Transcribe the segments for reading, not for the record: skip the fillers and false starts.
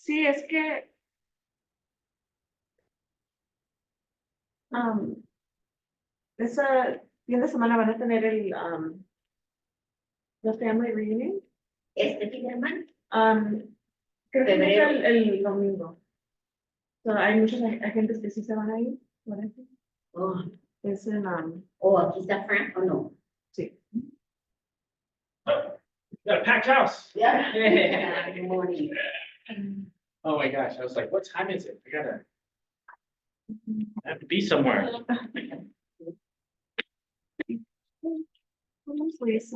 Sí, es que um, ese fin de semana van a tener la family reunion. Este fin de semana. Creo que es Febrero. el domingo. So, hay muchos agentes que sí se van a ir. Parece. Oh, Es en, aquí está Frank o no. sí. Got a packed house. Yeah. Good morning. Oh my gosh, I was like, what time is it? I have to be somewhere. Vamos, Lisa.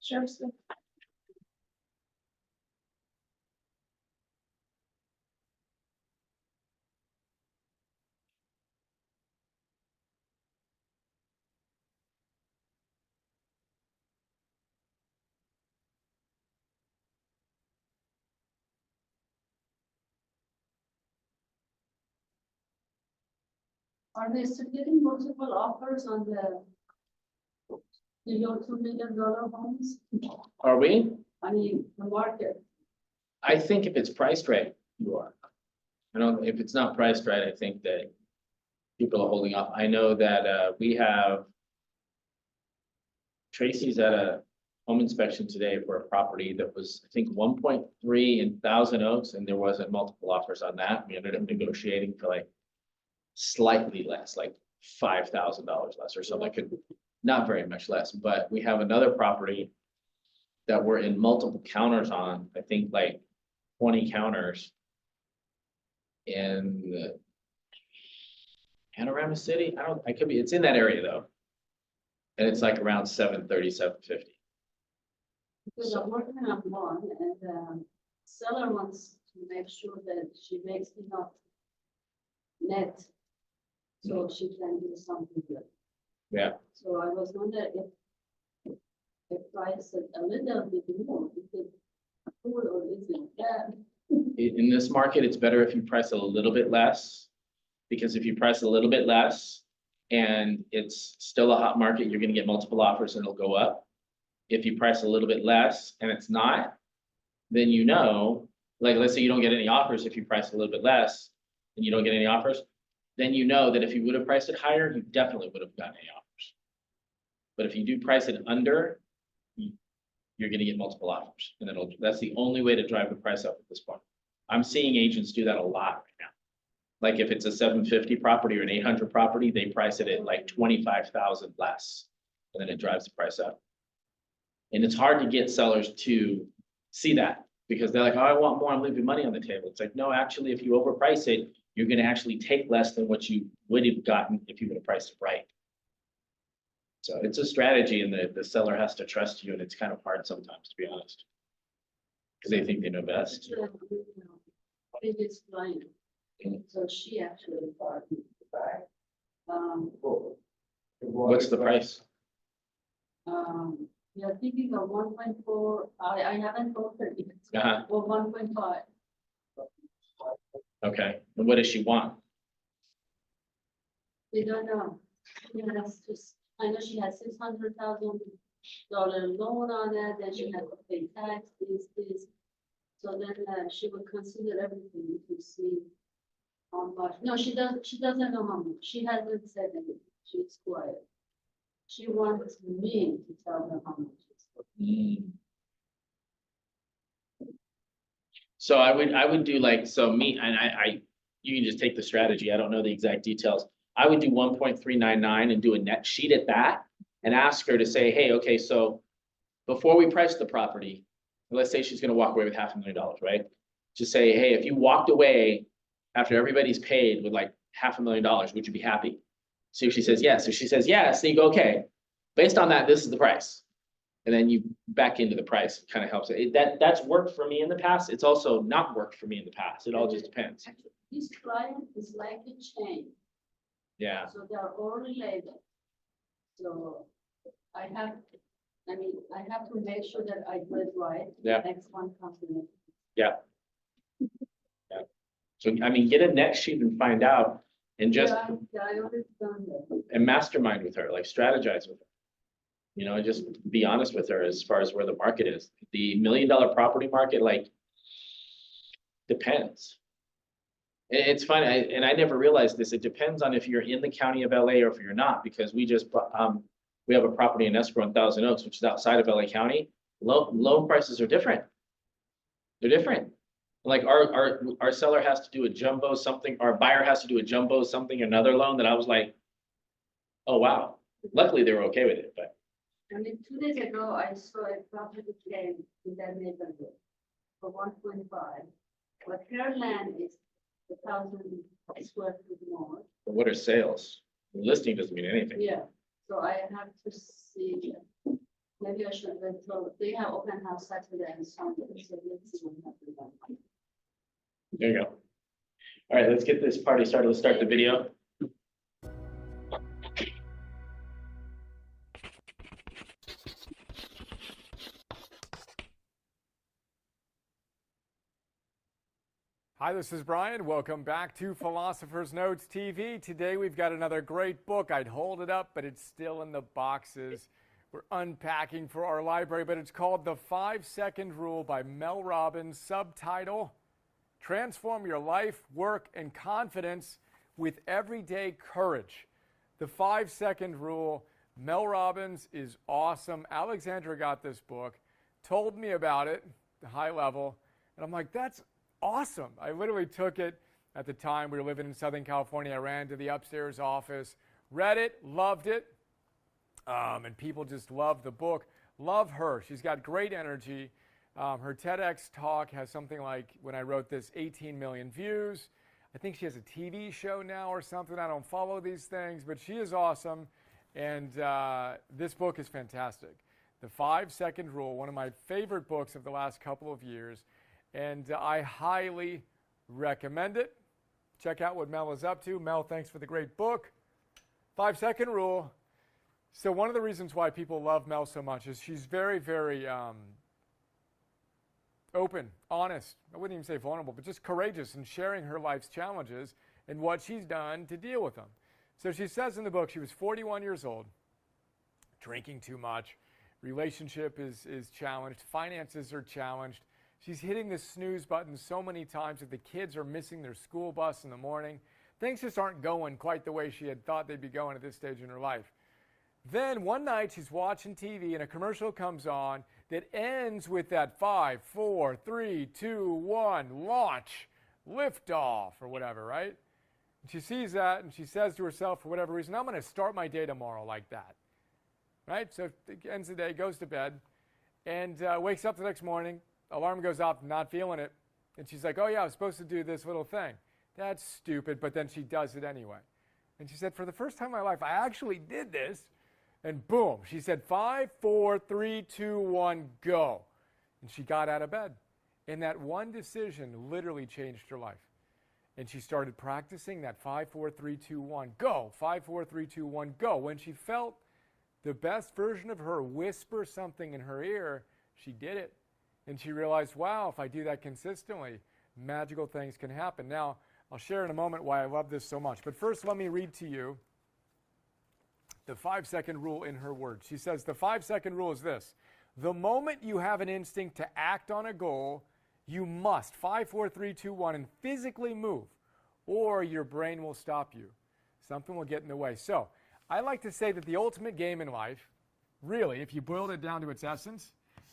Sure. So. Are they still getting multiple offers on the below $2 million homes? Are we? I mean, the market. I think if it's priced right, you are. I don't, if it's not priced right, I think that people are holding off. I know that, we have Tracy's at a home inspection today for a property that was, I think, 1.3 in Thousand Oaks, and there wasn't multiple offers on that. We ended up negotiating for like slightly less, like $5,000 less or something, could, not very much less, but we have another property that we're in multiple counters on, I think like 20 counters in the Panorama City. I could be, it's in that area though. And it's like around 730, 750. Because I'm working on one and seller wants to make sure that she makes enough net so she can do something good. Yeah. So I was wondering if price it a little bit more, if it afford or is it bad? In this market, it's better if you price a little bit less. Because if you price a little bit less and it's still a hot market, you're gonna get multiple offers and it'll go up. If you price a little bit less and it's not, then you know, like, let's say you don't get any offers if you price a little bit less and you don't get any offers, then you know that if you would have priced it higher, you definitely would have gotten any offers. But if you do price it under, you're gonna get multiple offers, and that's the only way to drive the price up at this point. I'm seeing agents do that a lot right now. Like if it's a 750 property or an 800 property, they price it at like 25,000 less, and then it drives the price up. And it's hard to get sellers to see that because they're like, oh, I want more, I'm leaving money on the table. It's like, no, actually, if you overprice it, you're gonna actually take less than what you would have gotten if you would have priced it right. So it's a strategy, and the seller has to trust you, and it's kind of hard sometimes, to be honest. Because they think they know best. Previous client, so she actually bought it. What's the price? We are thinking of 1.4, I haven't told her yet, or 1.5. Okay, and what does she want? We don't know. She has just, I know she has $600,000 loan on it, then she has to pay tax, this. So then she would consider everything to see how much. No, she doesn't know how much. She hasn't said anything. She's quiet. She wants me to tell her how much it's. So I would do like, so me, and you can just take the strategy. I don't know the exact details. I would do 1.399 and do a net sheet at that. and ask her to say, hey, okay, so before we price the property, let's say she's gonna walk away with $500,000, right? Just say, hey, if you walked away after everybody's paid with like $500,000, would you be happy? See if she says yes. If she says yes, then you go, okay, based on that, this is the price. And then you back into the price, it kind of helps. That's worked for me in the past. It's also not worked for me in the past. It all just depends. This client is like a chain, Yeah, so they are all related. So I have to make sure that I do it right. Yeah. Next one comes in. so I mean, get a next sheet and find out and just, Yeah, I already done that. and mastermind with her, like strategize with her. You know, just be honest with her as far as where the market is. The $1 million property market, like, depends. It's funny, and I never realized this, it depends on if you're in the county of LA or if you're not, because we have a property in escrow in Thousand Oaks, which is outside of LA County. Loan prices are different. They're different. Like our seller has to do a jumbo something, our buyer has to do a jumbo something, another loan that I was like, oh, wow. Luckily, they were okay with it, but. I mean, 2 days ago, I saw a property came in that neighborhood for 1.5. But her land is 1,000 square feet more. What are sales? Listing doesn't mean anything. Yeah, so I have to see, maybe I should wait till, they have open house Saturday and Sunday, so let's see what happens. There you go. All right, let's get this party started. Let's start the video. Hi, this is Brian. Welcome back to Philosopher's Notes TV. Today we've got another great book. I'd hold it up, but it's still in the boxes. We're unpacking for our library, but it's called The 5-Second Rule by Mel Robbins. Subtitle, Transform Your Life, Work, and Confidence with Everyday Courage. The 5-Second Rule. Mel Robbins is awesome. Alexandra got this book, told me about it, the high level, and I'm like, that's awesome. I literally took it at the time we were living in Southern California. I ran to the upstairs office, read it, loved it, and people just love the book. Love her. She's got great energy. Her TEDx talk has something like, when I wrote this, 18 million views. I think she has a TV show now or something. I don't follow these things, but she is awesome. And this book is fantastic. The 5-Second Rule, one of my favorite books of the last couple of years. And I highly recommend it. Check out what Mel is up to. Mel, thanks for the great book. 5-Second Rule. So one of the reasons why people love Mel so much is she's very, very open, honest. I wouldn't even say vulnerable, but just courageous in sharing her life's challenges and what she's done to deal with them. So she says in the book she was 41 years old, drinking too much, relationship is challenged, finances are challenged. She's hitting the snooze button so many times that the kids are missing their school bus in the morning. Things just aren't going quite the way she had thought they'd be going at this stage in her life. Then one night she's watching TV and a commercial comes on that ends with that 5, 4, 3, 2, 1, launch, liftoff, or whatever, right? And she sees that and she says to herself, for whatever reason, I'm going to start my day tomorrow like that. Right? So it ends the day, goes to bed, and wakes up the next morning. Alarm goes off, not feeling it. And she's like, oh yeah, I was supposed to do this little thing. That's stupid, but then she does it anyway. And she said, for the first time in my life, I actually did this. And boom, she said, 5, 4, 3, 2, 1, go. And she got out of bed. And that one decision literally changed her life. And she started practicing that 5, 4, 3, 2, 1, go. 5, 4, 3, 2, 1, go. When she felt the best version of her whisper something in her ear, she did it. And she realized, wow, if I do that consistently, magical things can happen. Now, I'll share in a moment why I love this so much. But first, let me read to you the 5-second rule in her words. She says, the 5-second rule is this. The moment you have an instinct to act on a goal, you must, 5, 4, 3, 2, 1, and physically move, or your brain will stop you. Something will get in the way. So, I like to say that the ultimate game in life, really, if you boiled it down to its essence,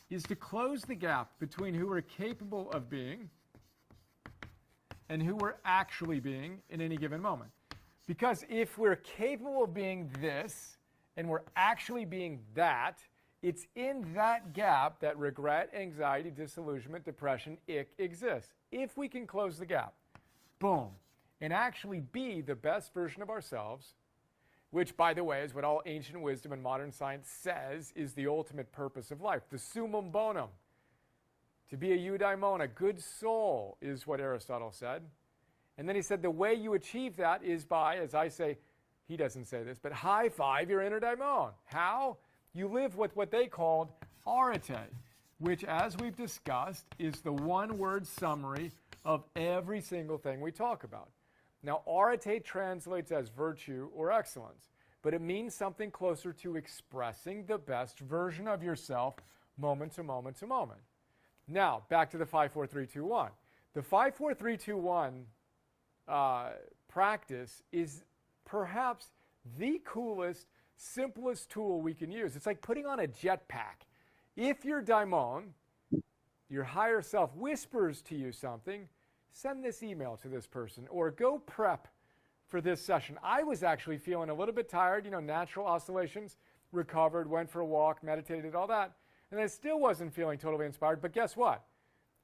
is to close the gap between who we're capable of being and who we're actually being in any given moment. Because if we're capable of being this and we're actually being that, it's in that gap that regret, anxiety, disillusionment, depression, ick exists. If we can close the gap, boom, and actually be the best version of ourselves, which, by the way, is what all ancient wisdom and modern science says is the ultimate purpose of life, the summum bonum. To be a eudaimon, a good soul, is what Aristotle said. And then he said the way you achieve that is by, as I say, he doesn't say this, but high five your inner daimon. How? You live with what they called arete, which, as we've discussed, is the one-word summary of every single thing we talk about. Now, arete translates as virtue or excellence, but it means something closer to expressing the best version of yourself moment to moment to moment. Now, back to the 5, 4, 3, 2, 1. The 5, 4, 3, 2, 1 practice is perhaps the coolest, simplest tool we can use. It's like putting on a jetpack. If your daimon, your higher self, whispers to you something, send this email to this person or go prep for this session. I was actually feeling a little bit tired, natural oscillations, recovered, went for a walk, meditated, all that, and I still wasn't feeling totally inspired. But guess what?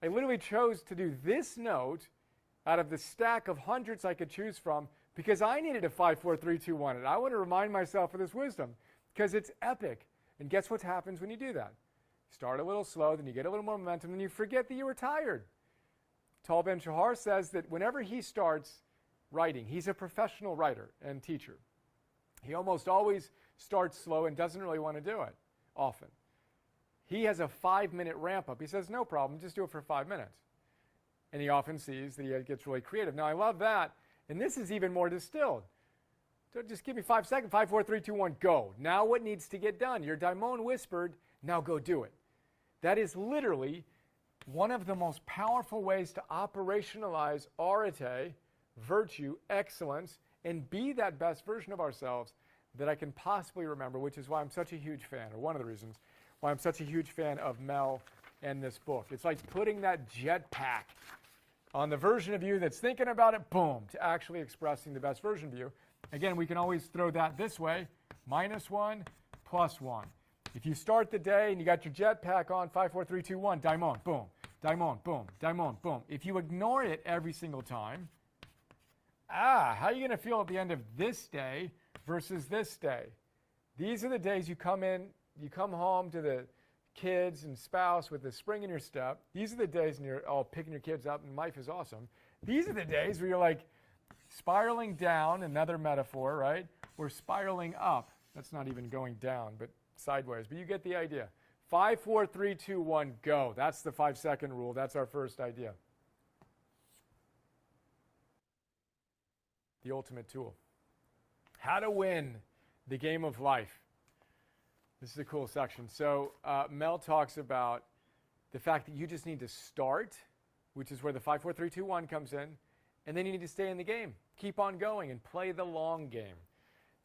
I literally chose to do this note out of the stack of hundreds I could choose from because I needed a 5, 4, 3, 2, 1. And I want to remind myself of this wisdom because it's epic. And guess what happens when you do that? Start a little slow, then you get a little more momentum, then you forget that you were tired. Tal Ben-Shahar says that whenever he starts writing, he's a professional writer and teacher. He almost always starts slow and doesn't really want to do it often. He has a 5-minute ramp up. He says, no problem, just do it for 5 minutes. And he often sees that he gets really creative. Now, I love that. And this is even more distilled. So just give me 5 seconds. 5, 4, 3, 2, 1, go. Now what needs to get done? Your daimon whispered, now go do it. That is literally one of the most powerful ways to operationalize arete, virtue, excellence, and be that best version of ourselves that I can possibly remember, which is why I'm such a huge fan, or one of the reasons why I'm such a huge fan of Mel and this book. It's like putting that jetpack on the version of you that's thinking about it, boom, to actually expressing the best version of you. Again, we can always throw that this way, -1, +1. If you start the day and you got your jetpack on, 5, 4, 3, 2, 1, daimon, boom, daimon, boom, daimon, boom. If you ignore it every single time, how are you going to feel at the end of this day versus this day? These are the days you come home to the kids and spouse with the spring in your step. These are the days when you're all picking your kids up and life is awesome. These are the days where you're like spiraling down, another metaphor, right? Or spiraling up. That's not even going down, but sideways. But you get the idea. 5, 4, 3, 2, 1, go. That's the 5-second rule. That's our first idea. The ultimate tool. How to win the game of life. This is a cool section. So Mel talks about the fact that you just need to start, which is where the 5, 4, 3, 2, 1 comes in, and then you need to stay in the game. Keep on going and play the long game.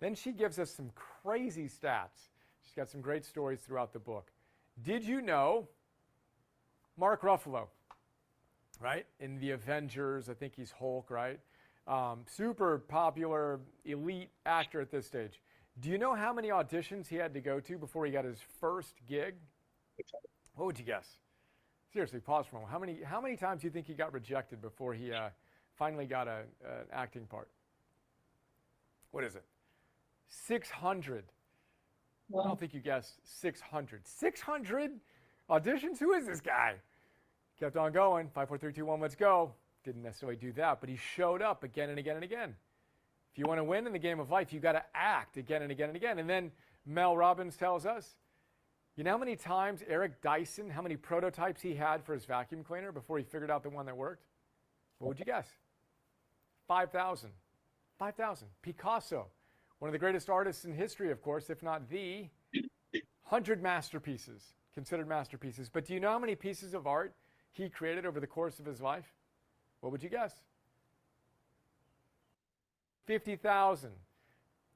Then she gives us some crazy stats. She's got some great stories throughout the book. Did you know Mark Ruffalo, right? In The Avengers, I think he's Hulk, right? Super popular, elite actor at this stage. Do you know how many auditions he had to go to before he got his first gig? What would you guess? Seriously, pause for a moment. How many times do you think he got rejected before he finally got an acting part? What is it? 600. Wow. I don't think you guessed 600. 600 auditions? Who is this guy? Kept on going. 5, 4, 3, 2, 1, let's go. Didn't necessarily do that, but he showed up again and again and again. If you want to win in the game of life, you've got to act again and again and again. And then Mel Robbins tells us, you know how many times Eric Dyson, how many prototypes he had for his vacuum cleaner before he figured out the one that worked? What would you guess? 5,000. 5,000. Picasso, one of the greatest artists in history, of course, if not the 100 masterpieces, considered masterpieces. But do you know how many pieces of art he created over the course of his life? What would you guess? 50,000.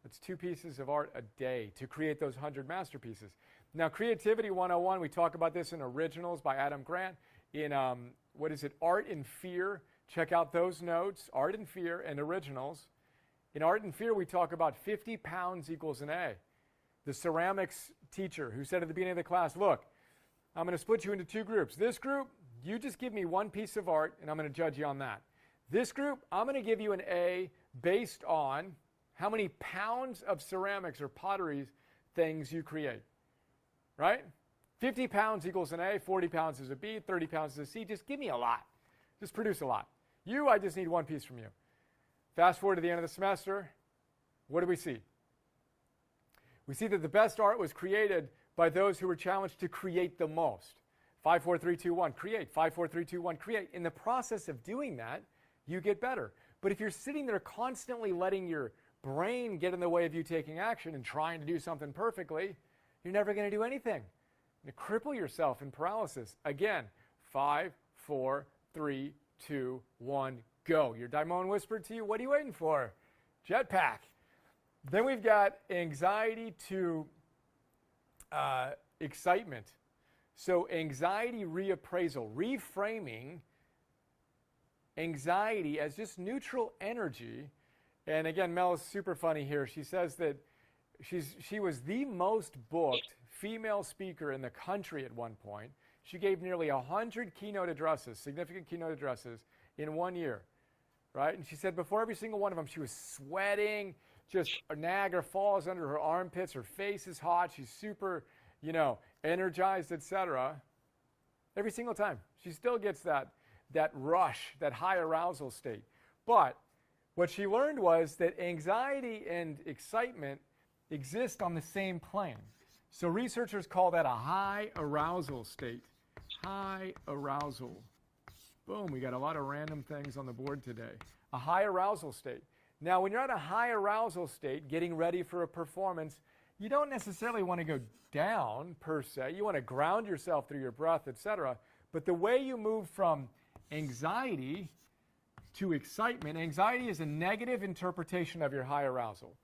That's 2 pieces of art a day to create those 100 masterpieces. Now, Creativity 101, we talk about this in Originals by Adam Grant. In, Art and Fear. Check out those notes, Art and Fear and Originals. In Art and Fear, we talk about 50 pounds equals an A. the ceramics teacher who said at the beginning of the class, look, I'm going to split you into two groups. This group, you just give me one piece of art and I'm going to judge you on that. This group, I'm going to give you an A based on how many pounds of ceramics or pottery things you create, right? 50 pounds equals an A, 40 pounds is a B, 30 pounds is a C. Just give me a lot. Just produce a lot. You, I just need one piece from you. Fast forward to the end of the semester, what do we see? We see that the best art was created by those who were challenged to create the most. 5, 4, 3, 2, 1, create. 5, 4, 3, 2, 1, create. In the process of doing that, you get better. But if you're sitting there constantly letting your brain get in the way of you taking action and trying to do something perfectly, you're never going to do anything. You cripple yourself in paralysis. Again, 5, 4, 3, 2, 1, go. Your daimon whispered to you, what are you waiting for? Jetpack. Then we've got anxiety to excitement. So anxiety reappraisal, reframing anxiety as just neutral energy. And again, Mel is super funny here. She says that she was the most booked female speaker in the country at one point. She gave nearly 100 keynote addresses, significant keynote addresses, in 1 year, right? And she said before every single one of them, she was sweating, just Niagara Falls under her armpits, her face is hot, she's super, energized, etc. Every single time. She still gets that rush, that high arousal state. But what she learned was that anxiety and excitement exist on the same plane. So researchers call that a high arousal state. High arousal. Boom, we got a lot of random things on the board today. A high arousal state. Now, when you're at a high arousal state, getting ready for a performance, you don't necessarily want to go down, per se. You want to ground yourself through your breath, etc. But the way you move from anxiety to excitement, anxiety is a negative interpretation of your high arousal.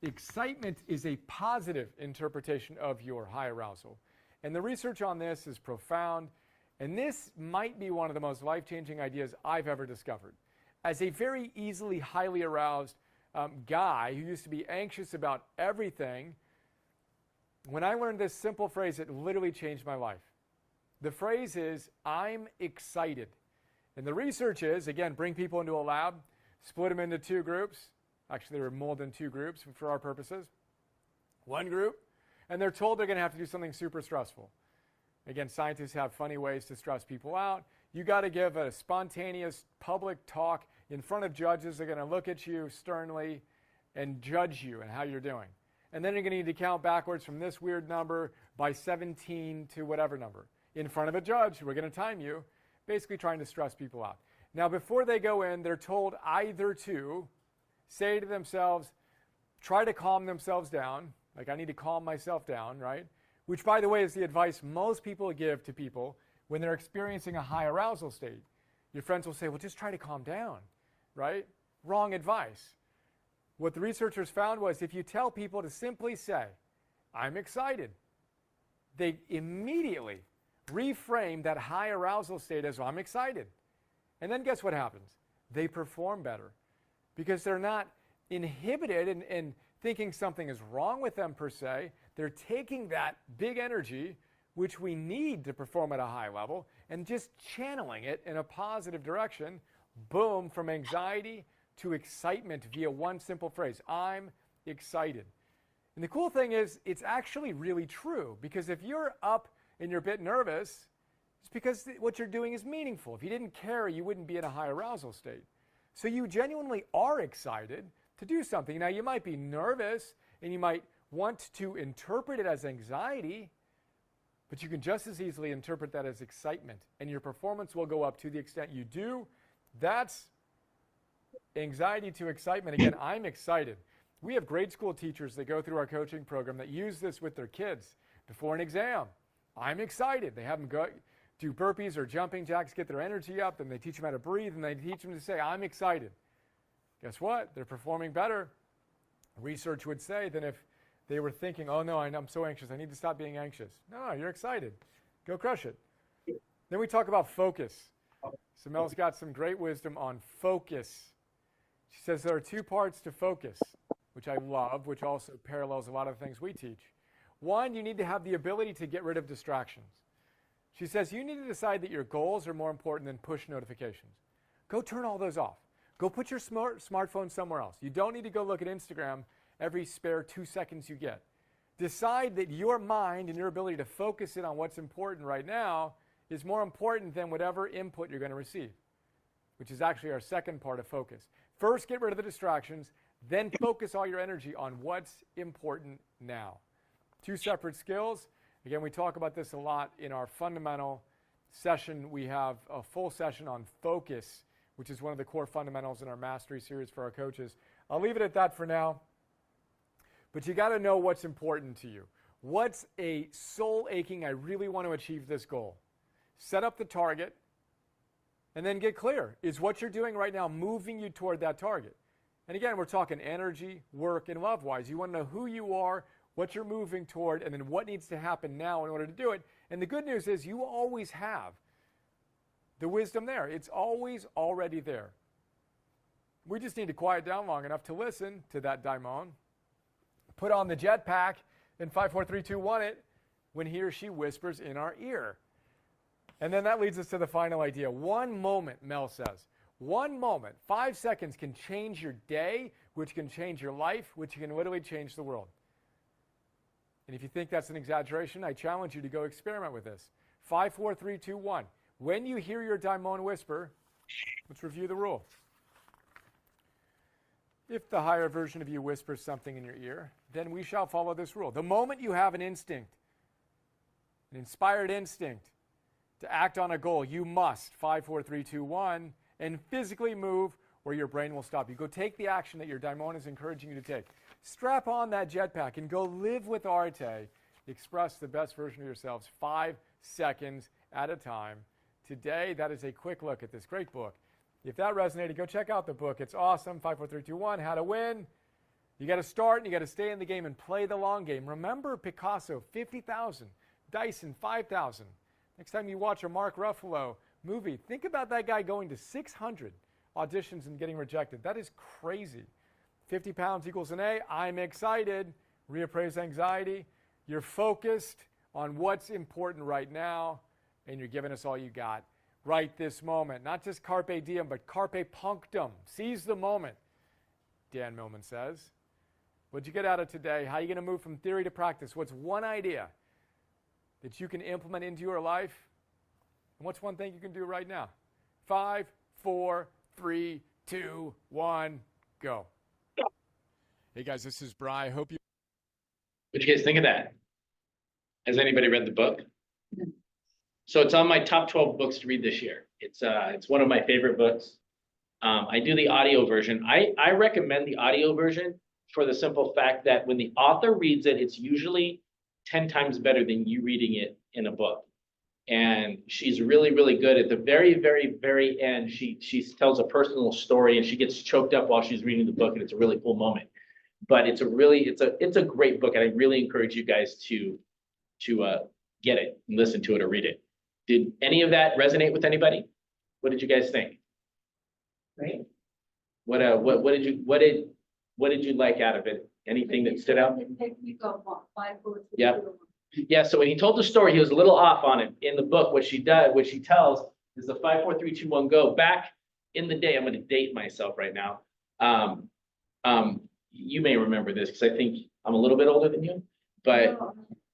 Excitement is a positive interpretation of your high arousal. And the research on this is profound. And this might be one of the most life-changing ideas I've ever discovered. As a very easily highly aroused guy who used to be anxious about everything, when I learned this simple phrase, it literally changed my life. The phrase is, I'm excited. And the research is, again, bring people into a lab, split them into two groups. Actually, there were more than two groups for our purposes. One group, and they're told they're going to have to do something super stressful. Again, scientists have funny ways to stress people out. You got to give a spontaneous public talk in front of judges. They're going to look at you sternly and judge you and how you're doing. And then you're going to need to count backwards from this weird number by 17 to whatever number. In front of a judge, we're going to time you, basically trying to stress people out. Now, before they go in, they're told either to say to themselves, try to calm themselves down. Like, I need to calm myself down, right? Which, by the way, is the advice most people give to people when they're experiencing a high arousal state. Your friends will say, well, just try to calm down, right? Wrong advice. What the researchers found was if you tell people to simply say, I'm excited, they immediately reframe that high arousal state as, well, I'm excited. And then guess what happens? They perform better because they're not inhibited in thinking something is wrong with them per se. They're taking that big energy, which we need to perform at a high level, and just channeling it in a positive direction, boom, from anxiety to excitement via one simple phrase, I'm excited. And the cool thing is, it's actually really true, because if you're up and you're a bit nervous, it's because what you're doing is meaningful. If you didn't care, you wouldn't be in a high arousal state. So you genuinely are excited to do something. Now, you might be nervous, and you might want to interpret it as anxiety, but you can just as easily interpret that as excitement, and your performance will go up to the extent you do. That's anxiety to excitement. Again, I'm excited. We have grade school teachers that go through our coaching program that use this with their kids before an exam. I'm excited. They have them go do burpees or jumping jacks, get their energy up, and they teach them how to breathe, and they teach them to say, I'm excited. Guess what? They're performing better, research would say, than if they were thinking, oh no, I'm so anxious, I need to stop being anxious. No, you're excited. Go crush it. Then we talk about focus. So Mel's got some great wisdom on focus. She says there are two parts to focus. which I love, which also parallels a lot of the things we teach. One, you need to have the ability to get rid of distractions. She says you need to decide that your goals are more important than push notifications. Go turn all those off. Go put your smartphone somewhere else. You don't need to go look at Instagram every spare 2 seconds you get. Decide that your mind and your ability to focus in on what's important right now is more important than whatever input you're going to receive, which is actually our second part of focus. First, get rid of the distractions, then focus all your energy on what's important now. 2 separate skills. Again, we talk about this a lot in our fundamental session. We have a full session on focus, which is one of the core fundamentals in our mastery series for our coaches. I'll leave it at that for now. But you got to know what's important to you. What's a soul aching, I really want to achieve this goal? Set up the target and then get clear. Is what you're doing right now moving you toward that target? And again, we're talking energy, work, and love-wise. You want to know who you are, what you're moving toward, and then what needs to happen now in order to do it. And the good news is you always have the wisdom there. It's always already there. We just need to quiet down long enough to listen to that daimon, put on the jetpack, and 5, 4, 3, 2, 1 it when he or she whispers in our ear. And then that leads us to the final idea. One moment, Mel says. One moment, 5 seconds can change your day, which can change your life, which can literally change the world. And if you think that's an exaggeration, I challenge you to go experiment with this. 5, 4, 3, 2, 1. When you hear your daimon whisper, let's review the rule. If the higher version of you whispers something in your ear, then we shall follow this rule. The moment you have an instinct, an inspired instinct to act on a goal, you must, 5, 4, 3, 2, 1, and physically move or your brain will stop you. Go take the action that your daimon is encouraging you to take. Strap on that jetpack and go live with Arte. Express the best version of yourselves 5 seconds at a time. Today, that is a quick look at this great book. If that resonated, go check out the book. It's awesome. 5, 4, 3, 2, 1, How to Win. You got to start and you got to stay in the game and play the long game. Remember Picasso, 50,000. Dyson, 5,000. Next time you watch a Mark Ruffalo movie, think about that guy going to 600 auditions and getting rejected. That is crazy. 50 pounds equals an A. I'm excited. Reappraise anxiety. You're focused on what's important right now, and you're giving us all you got right this moment. Not just carpe diem, but carpe punctum. Seize the moment, Dan Millman says. What'd you get out of today? How are you going to move from theory to practice? What's one idea that you can implement into your life? And what's one thing you can do right now? 5, 4, 3, 2, 1, go. Hey guys, this is Bri. I hope you. What'd you guys think of that? Has anybody read the book? So it's on my top 12 books to read this year. It's one of my favorite books. I do the audio version. I recommend the audio version for the simple fact that when the author reads it, it's usually 10 times better than you reading it in a book. And she's really, really good. At the very, very, very end, she tells a personal story and she gets choked up while she's reading the book, and it's a really cool moment. But it's a great book, and I really encourage you guys to get it and listen to it or read it. Did any of that resonate with anybody? What did you guys think? Right? What did you like out of it? Anything that stood out? The technique of 5, 4, 3, Yeah. 2, 1. Yeah, so when he told the story, he was a little off on it. In the book, what she tells is the 5, 4, 3, 2, 1, go. Back in the day, I'm going to date myself right now. You may remember this because I think I'm a little bit older than you, but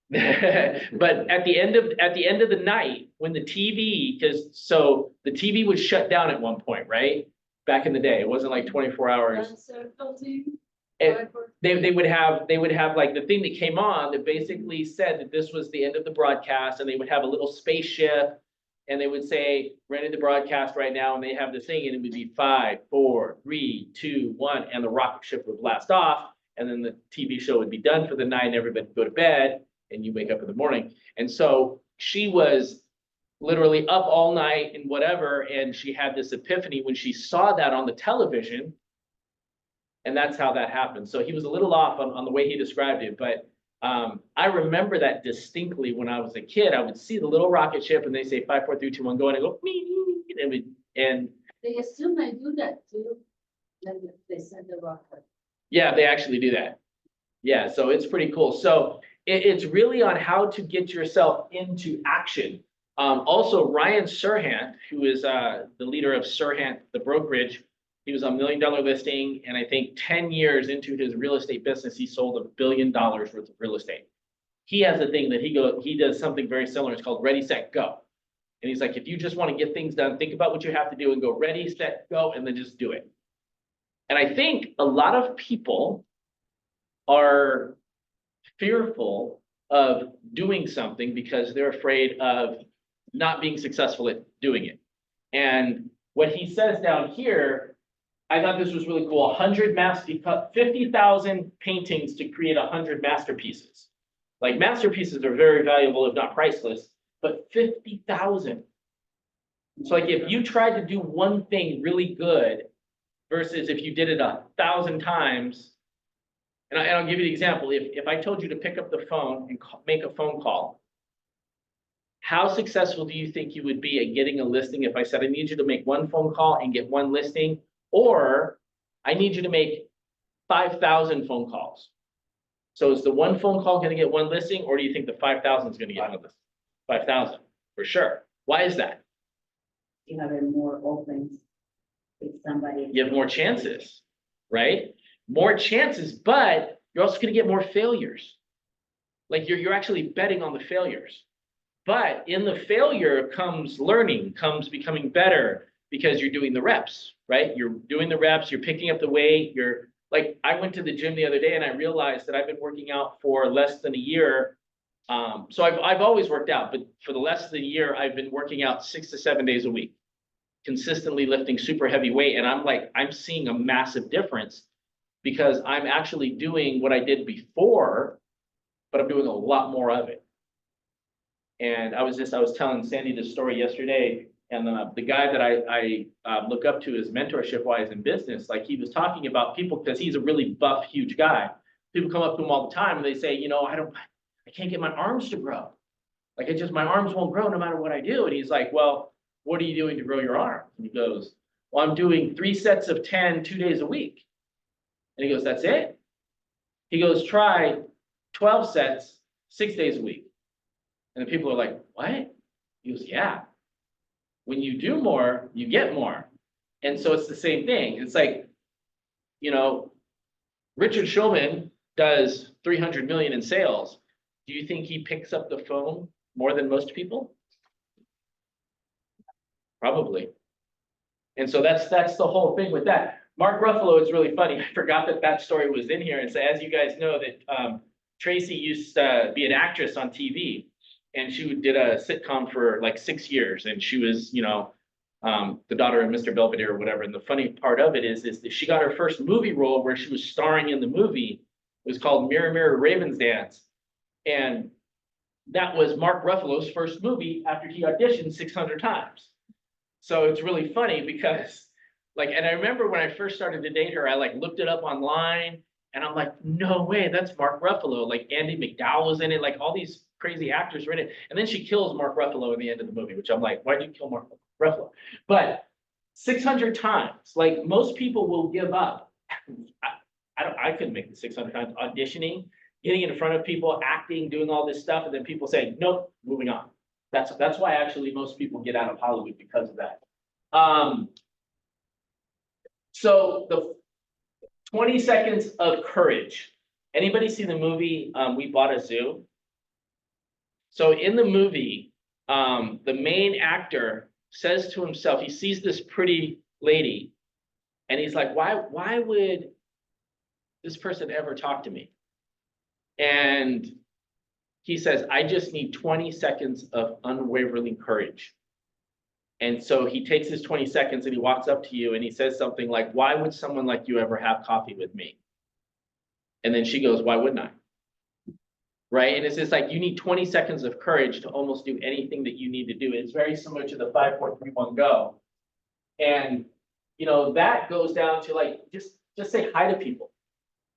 but at the end of the night, when the TV, so the TV was shut down at one point, right? Back in the day, it wasn't like 24 hours. They would have like the thing that came on that basically said that this was the end of the broadcast, and they would have a little spaceship, and they would say, we're ending the broadcast right now, and they have the thing, and it would be 5, 4, 3, 2, 1, and the rocket ship would blast off, and then the TV show would be done for the night, and everybody would go to bed, and you wake up in the morning. And so she was literally up all night and whatever, and she had this epiphany when she saw that on the television. And that's how that happened. So he was a little off on the way he described it, but I remember that distinctly when I was a kid. I would see the little rocket ship and they say 5, 4, 3, 2, 1, go, and I go, and They still may do that too. Then they send the rocket. Yeah, they actually do that. Yeah, so it's pretty cool. So it's really on how to get yourself into action. Also, Ryan Serhant, who is the leader of Serhant, the brokerage, he was a $1 million listing, and I think 10 years into his real estate business, he sold $1 billion worth of real estate. He has a thing that he does something very similar. It's called Ready, Set, Go. And he's like, if you just want to get things done, think about what you have to do and go ready, set, go, and then just do it. And I think a lot of people are fearful of doing something because they're afraid of not being successful at doing it. And what he says down here, I thought this was really cool. 50,000 paintings to create 100 masterpieces. Like masterpieces are very valuable, if not priceless, but 50,000. So like if you tried to do one thing really good versus if you did it 1,000 times, and I'll give you the example. If I told you to pick up the phone and make a phone call, how successful do you think you would be at getting a listing if I said, I need you to make one phone call and get one listing, or I need you to make 5,000 phone calls? So is the one phone call going to get one listing, or do you think the 5,000 is going to get one listing? 5,000, for sure. Why is that? You have more opens with somebody. You have more chances, right? More chances, but you're also going to get more failures. Like you're actually betting on the failures. But in the failure comes learning, comes becoming better because you're doing the reps, right? You're doing the reps, you're picking up the weight, you're like, I went to the gym the other day and I realized that I've been working out for less than a year. So I've always worked out, but for the less than a year, I've been working out 6 to 7 days a week, consistently lifting super heavy weight. And I'm seeing a massive difference because I'm actually doing what I did before, but I'm doing a lot more of it. And I was telling Sandy this story yesterday, and the guy that I look up to as mentorship wise in business, like he was talking about people, because he's a really buff, huge guy. People come up to him all the time and they say, you know, I can't get my arms to grow. Like my arms won't grow no matter what I do. And he's like, well, what are you doing to grow your arms? And he goes, well, I'm doing 3 sets of 10, 2 days a week. And he goes, that's it? He goes, try 12 sets, 6 days a week. And the people are like, what? He goes, yeah. When you do more, you get more. And so it's the same thing. It's like, you know, Richard Schulman does 300 million in sales. Do you think he picks up the phone more than most people? Probably. And so that's the whole thing with that. Mark Ruffalo is really funny. I forgot that story was in here. And so as you guys know that Tracy used to be an actress on TV, and she did a sitcom for like 6 years. And she was, you know, the daughter of Mr. Belvedere or whatever. And the funny part of it is that she got her first movie role where she was starring in the movie. It was called Mirror, Mirror, Raven's Dance. And that was Mark Ruffalo's first movie after he auditioned 600 times. So it's really funny because like, and I remember when I first started to date her, I like looked it up online and I'm like, no way, that's Mark Ruffalo. Like Andy McDowell was in it, like all these crazy actors were in it. And then she kills Mark Ruffalo in the end of the movie, which I'm like, why'd you kill Mark Ruffalo? But 600 times, like most people will give up. I couldn't make the 600 times auditioning, getting in front of people, acting, doing all this stuff. And then people say, nope, moving on. That's why actually most people get out of Hollywood because of that. So the 20 seconds of courage. Anybody see the movie, We Bought a Zoo? So in the movie, the main actor says to himself, he sees this pretty lady and he's like, why would this person ever talk to me? And he says, I just need 20 seconds of unwavering courage. And so he takes his 20 seconds and he walks up to you and he says something like, why would someone like you ever have coffee with me? And then she goes, why wouldn't I? Right? And it's just like, you need 20 seconds of courage to almost do anything that you need to do. It's very similar to the 5, 4, 3, 1, go. And, you know, that goes down to like, just say hi to people.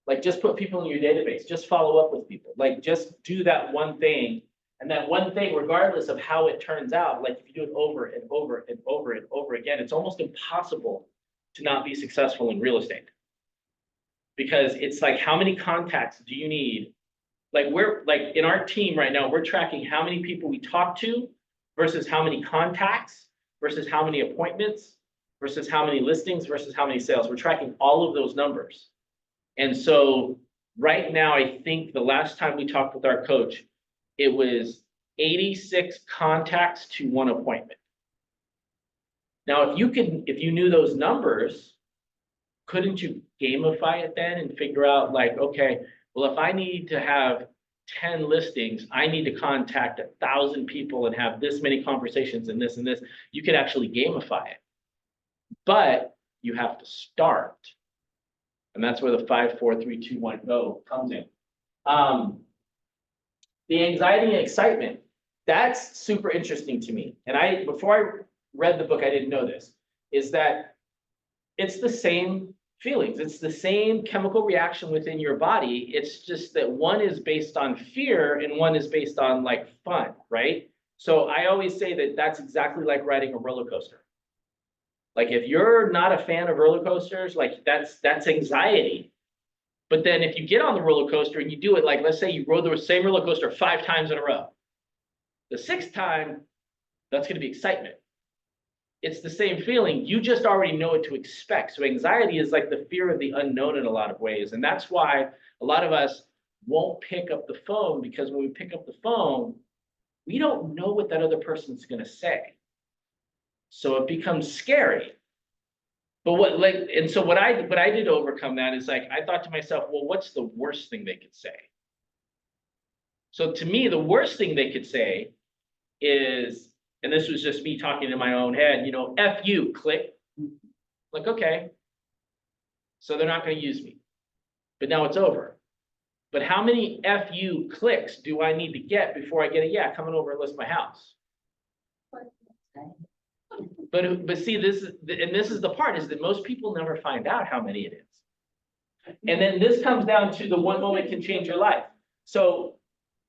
Like just put people in your database, just follow up with people, like just do that one thing. And that one thing, regardless of how it turns out, like if you do it over and over and over and over again, it's almost impossible to not be successful in real estate. Because it's like, how many contacts do you need? Like, we're like in our team right now, we're tracking how many people we talk to versus how many contacts versus how many appointments versus how many listings versus how many sales. We're tracking all of those numbers. And so right now, I think the last time we talked with our coach, it was 86 contacts to 1 appointment. Now, if you knew those numbers, couldn't you gamify it then and figure out like, okay, well, if I need to have 10 listings, I need to contact 1,000 people and have this many conversations and this and this. You could actually gamify it, but you have to start. And that's where the 5, 4, 3, 2, 1, go comes in. The anxiety and excitement, that's super interesting to me. And before I read the book, I didn't know this, is that it's the same feelings. It's the same chemical reaction within your body. It's just that one is based on fear and one is based on like fun, right? So I always say that that's exactly like riding a roller coaster. Like if you're not a fan of roller coasters, like that's anxiety. But then if you get on the roller coaster and you do it, like let's say you rode the same roller coaster 5 times in a row. The 6th time, that's going to be excitement. It's the same feeling. You just already know what to expect. So anxiety is like the fear of the unknown in a lot of ways. And that's why a lot of us won't pick up the phone, because when we pick up the phone, we don't know what that other person's going to say. So it becomes scary. But what I did to overcome that is like, I thought to myself, well, what's the worst thing they could say? So to me, the worst thing they could say is, and this was just me talking in my own head, you know, F you, click. Like, okay. So they're not going to use me. But now it's over. But how many F you clicks do I need to get before I get a yeah, coming over and list my house? But see, this is the part, is that most people never find out how many it is. And then this comes down to the one moment can change your life. So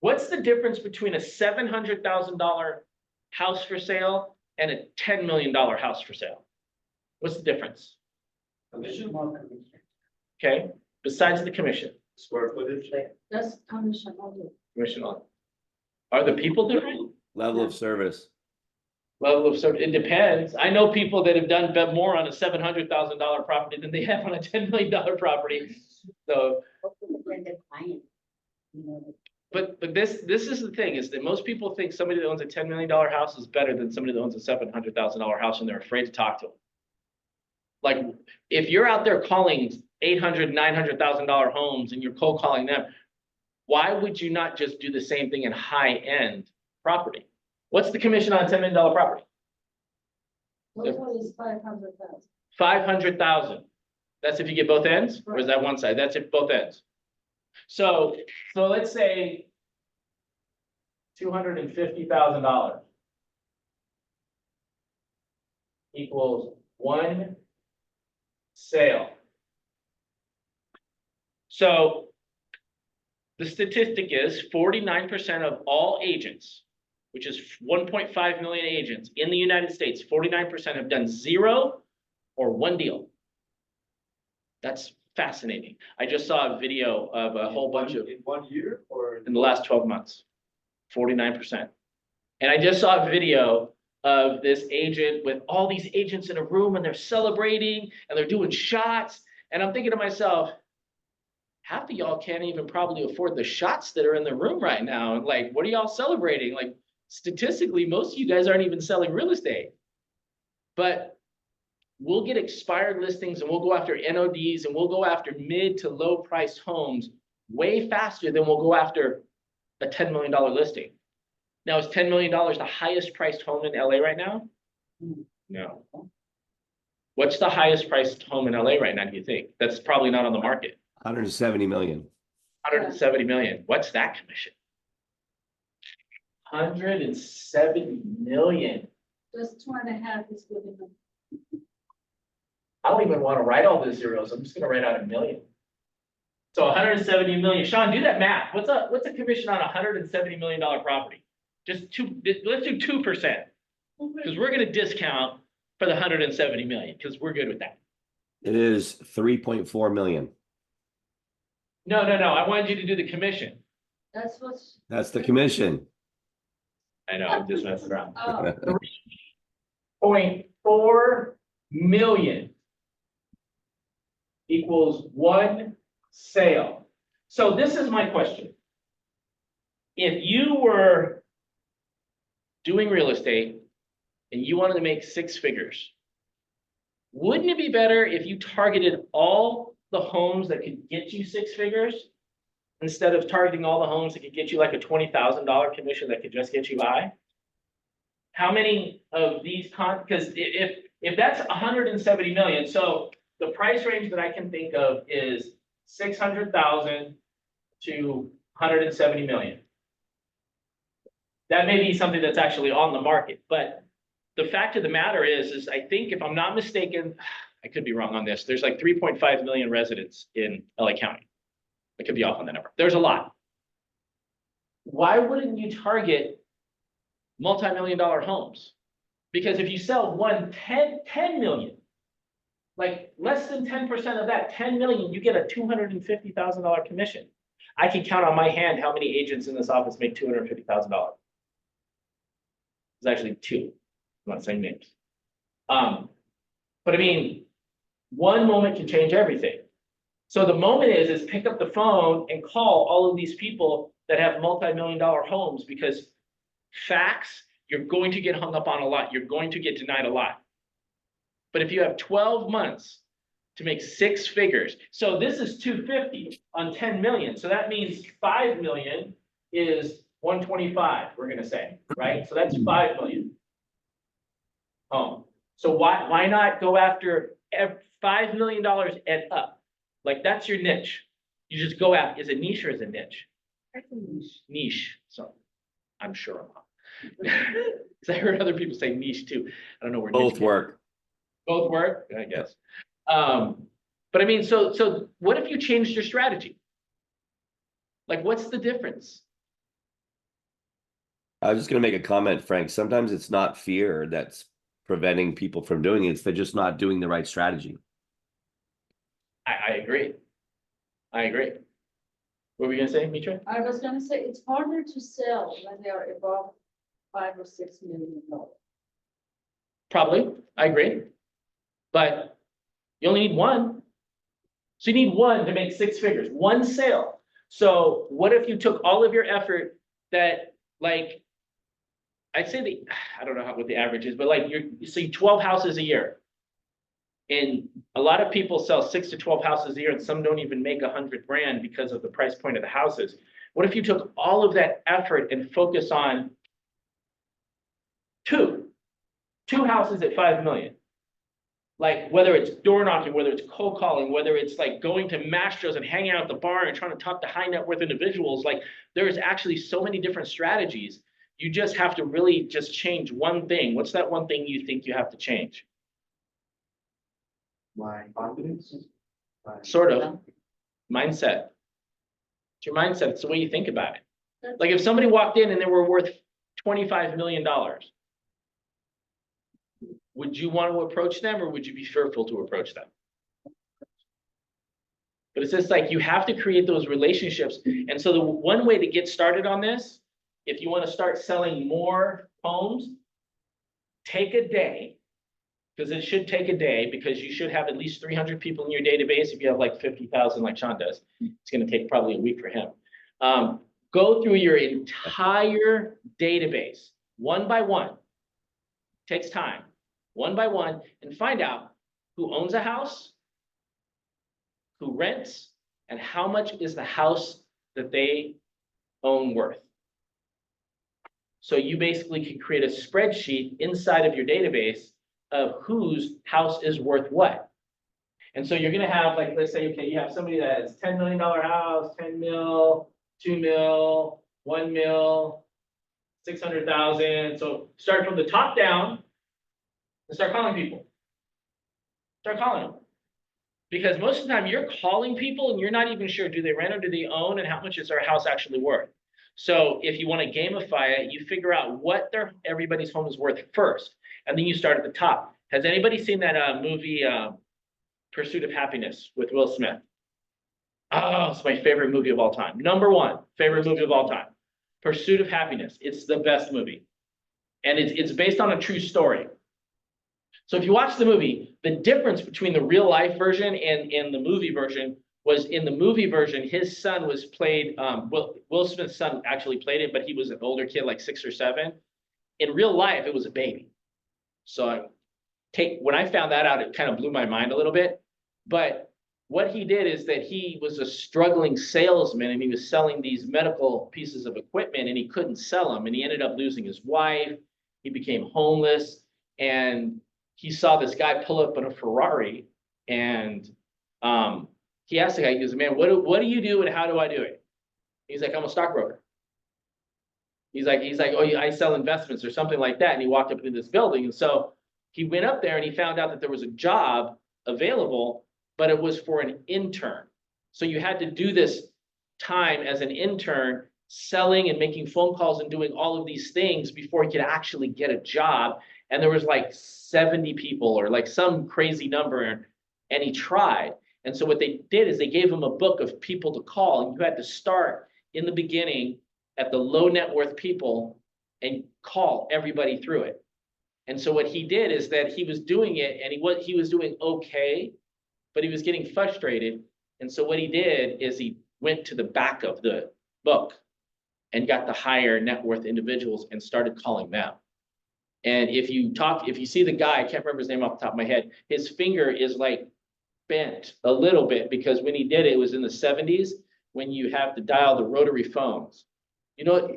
what's the difference between a $700,000 house for sale and a $10 million house for sale? What's the difference? Commission. Okay, besides the commission. Square footage. That's commission only. Commission on. Are the people different? Level of service. Level of service, it depends. I know people that have done more on a $700,000 property than they have on a $10 million property. So, but this is the thing, is that most people think somebody that owns a $10 million house is better than somebody that owns a $700,000 house, and they're afraid to talk to them. Like, if you're out there calling $800,000, $900,000 homes and you're cold calling them, why would you not just do the same thing in high-end property? What's the commission on a $10 million property? Those one is 500,000. 500,000. That's if you get both ends, or is that one side? That's if both ends. So let's say $250,000 equals 1 sale. So the statistic is 49% of all agents, which is 1.5 million agents in the United States, 49% have done 0 or 1 deal. That's fascinating. I just saw a video of a whole bunch of, In 1 year or? in the last 12 months, 49%. And I just saw a video of this agent with all these agents in a room, and they're celebrating and they're doing shots. And I'm thinking to myself, half of y'all can't even probably afford the shots that are in the room right now. And like, what are y'all celebrating? Like, statistically, most of you guys aren't even selling real estate. But we'll get expired listings, and we'll go after NODs, and we'll go after mid to low priced homes way faster than we'll go after a $10 million listing. Now, is $10 million the highest priced home in LA right now? No. What's the highest priced home in LA right now, do you think? That's probably not on the market. 170 million. 170 million. What's that commission? 170 million. Just 2.5 is good enough. I don't even want to write all the zeros. I'm just going to write out a million. So 170 million. Sean, do that math. What's a commission on a $170 million property? Let's do 2%, because we're going to discount for the 170 million, because we're good with that. It is 3.4 million. No, I wanted you to do the commission. That's what's. That's the commission. I know, I'm just messing around. Oh, 0.4 million equals one sale. So this is my question. If you were doing real estate and you wanted to make six figures, wouldn't it be better if you targeted all the homes that could get you six figures instead of targeting all the homes that could get you like a $20,000 commission that could just get you by? How many of these because if that's 170 million, so the price range that I can think of is 600,000 to 170 million. That may be something that's actually on the market, but the fact of the matter is I think if I'm not mistaken, I could be wrong on this, there's like 3.5 million residents in LA County. I could be off on the number. There's a lot. Why wouldn't you target multi-million-dollar homes? Because if you sell 10 million, like less than 10% of that, 10 million, you get a $250,000 commission. I can count on my hand how many agents in this office make $250,000. It's actually two. I'm not saying names. But I mean, one moment can change everything. So the moment is pick up the phone and call all of these people that have multi-million-dollar homes, because facts, you're going to get hung up on a lot. You're going to get denied a lot. But if you have 12 months to make six figures, so this is 250 on 10 million. So that means 5 million is 125, we're gonna say, right? So that's 5 million. So why not go after $5 million and up? Like that's your niche. You just go after, is it niche or is it niche? Niche, so I'm sure I'm not. Because I heard other people say niche too. I don't know where. Both work. Both work, I guess. But I mean, so what if you changed your strategy? Like, what's the difference? I was just gonna make a comment, Frank. Sometimes it's not fear that's preventing people from doing it. It's they're just not doing the right strategy. I agree. I agree. What were you gonna say, Mitra? I was gonna say, it's harder to sell when they are above $5 or $6 million. Probably, I agree. But you only need one. So you need one to make six figures, one sale. So what if you took all of your effort that, like, I'd say I don't know what the average is, but like you see 12 houses a year. And a lot of people sell 6 to 12 houses a year, and some don't even make $100,000 because of the price point of the houses. What if you took all of that effort and focus on two houses at 5 million? Like whether it's door knocking, whether it's cold calling, whether it's like going to masters and hanging out at the bar and trying to talk to high net worth individuals, like there's actually so many different strategies. You just have to really just change one thing. What's that one thing you think you have to change? My confidence. Sort of. Mindset. It's your mindset. It's the way you think about it. Like if somebody walked in and they were worth $25 million, would you want to approach them or would you be fearful to approach them? But it's just like you have to create those relationships. And so the one way to get started on this, if you want to start selling more homes, take a day, because it should take a day, because you should have at least 300 people in your database. If you have like 50,000 like Sean does, it's going to take probably a week for him. Go through your entire database one by one. Takes time. One by one, and find out who owns a house, who rents, and how much is the house that they own worth. So you basically can create a spreadsheet inside of your database of whose house is worth what. And so you're gonna have, like, let's say, okay, you have somebody that has $10 million house, 10 mil, 2 mil, 1 mil, 600,000. So start from the top down and start calling people. Start calling them. Because most of the time you're calling people and you're not even sure, do they rent or do they own, and how much is their house actually worth? So if you want to gamify it, you figure out what everybody's home is worth first, and then you start at the top. Has anybody seen that movie Pursuit of Happiness with Will Smith? Oh, it's my favorite movie of all time. Number one, favorite movie of all time. Pursuit of Happiness. It's the best movie. And it's based on a true story. So if you watch the movie, the difference between the real life version and the movie version was in the movie version, his son was played, Will Smith's son actually played it, but he was an older kid, like 6 or 7. In real life, it was a baby. So when I found that out, it kind of blew my mind a little bit. But what he did is that he was a struggling salesman and he was selling these medical pieces of equipment and he couldn't sell them. And he ended up losing his wife. He became homeless and he saw this guy pull up in a Ferrari and he asked the guy, he goes, man, what do you do and how do I do it? He's like, I'm a stockbroker. He's like, oh, I sell investments or something like that. And he walked up into this building. And so he went up there and he found out that there was a job available, but it was for an intern. So you had to do this time as an intern, selling and making phone calls and doing all of these things before he could actually get a job. And there was like 70 people or like some crazy number, and he tried. And so what they did is they gave him a book of people to call, and you had to start in the beginning at the low net worth people and call everybody through it. And so what he did is that he was doing it and he was doing okay, but he was getting frustrated. And so what he did is he went to the back of the book and got the higher net worth individuals and started calling them. And if you see the guy, I can't remember his name off the top of my head, his finger is like bent a little bit because when he did it, it was in the 70s when you have to dial the rotary phones. You know what,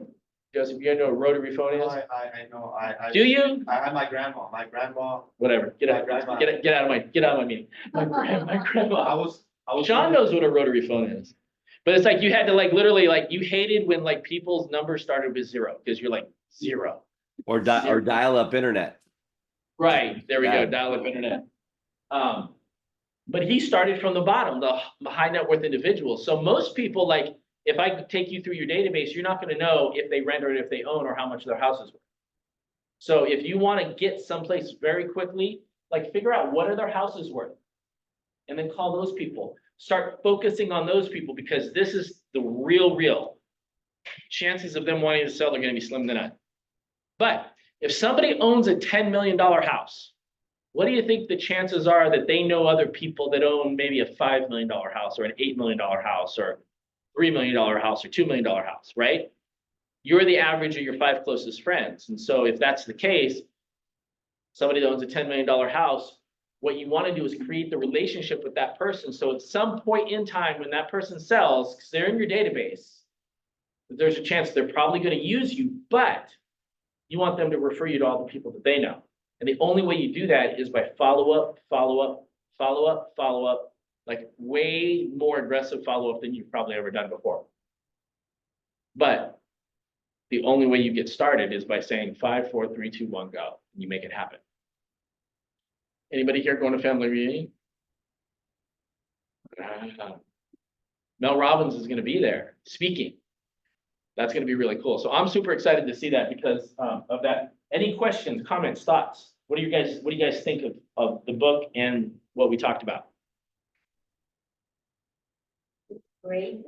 Joseph, you know what a rotary phone is? I know, Do you? I had my grandma. Whatever, get out of my meeting. My grandma. I was. Sean knows what a rotary phone is. But it's like you had to like literally like you hated when like people's numbers started with 0 because you're like 0. Or dial up internet. Right, there we Yeah. go, dial-up internet. But he started from the bottom, the high net worth individuals. So most people, like, if I take you through your database, you're not gonna know if they rent or if they own or how much their house is worth. So if you wanna get someplace very quickly, like figure out what are their houses worth? And then call those people. Start focusing on those people because this is the real. Chances of them wanting to sell are gonna be slim to none. But if somebody owns a $10 million house, what do you think the chances are that they know other people that own maybe a $5 million house or an $8 million house or $3 million house or $2 million house, right? You're the average of your 5 closest friends. And so if that's the case, somebody that owns a $10 million house, what you want to do is create the relationship with that person. So at some point in time when that person sells, because they're in your database, there's a chance they're probably going to use you, but you want them to refer you to all the people that they know. And the only way you do that is by follow up, like way more aggressive follow-up than you've probably ever done before. But the only way you get started is by saying 5, 4, 3, 2, 1, go, and you make it happen. Anybody here going to family reunion? Mel Robbins is going to be there speaking. That's going to be really cool. So I'm super excited to see that because of that. Any questions, comments, thoughts? What do you guys think of the book and what we talked about? Great.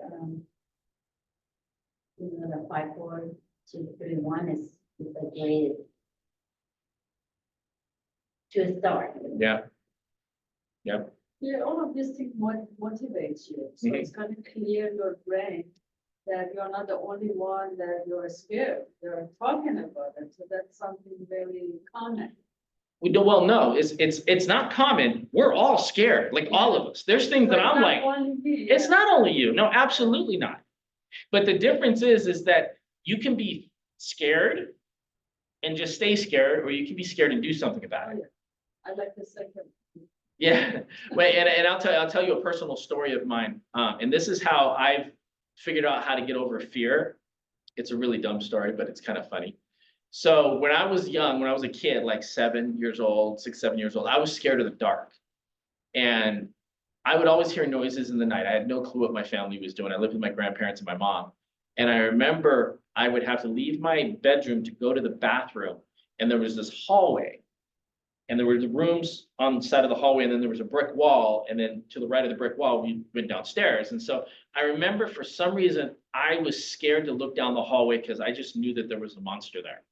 The 5, 4, 2, 3, 1 is a great to start. Yeah. Yeah, all of these things motivates you. So it's kind of clear your brain that you're not the only one that you're scared. You're talking about it. So that's something very common. Well, no, it's not common. We're all scared, like all of us. There's things that I'm like, it's not only you. No, absolutely not. But the difference is that you can be scared and just stay scared, or you can be scared and do something about it. I like the second. Yeah, wait, and I'll tell you a personal story of mine. And this is how I've figured out how to get over fear. It's a really dumb story, but it's kind of funny. So when I was young, when I was a kid, like 7 years old, 6, 7 years old, I was scared of the dark. And I would always hear noises in the night. I had no clue what my family was doing. I lived with my grandparents and my mom. And I remember I would have to leave my bedroom to go to the bathroom. And there was this hallway. And there were the rooms on the side of the hallway, and then there was a brick wall, and then to the right of the brick wall, we went downstairs. And so I remember for some reason, I was scared to look down the hallway because I just knew that there was a monster there.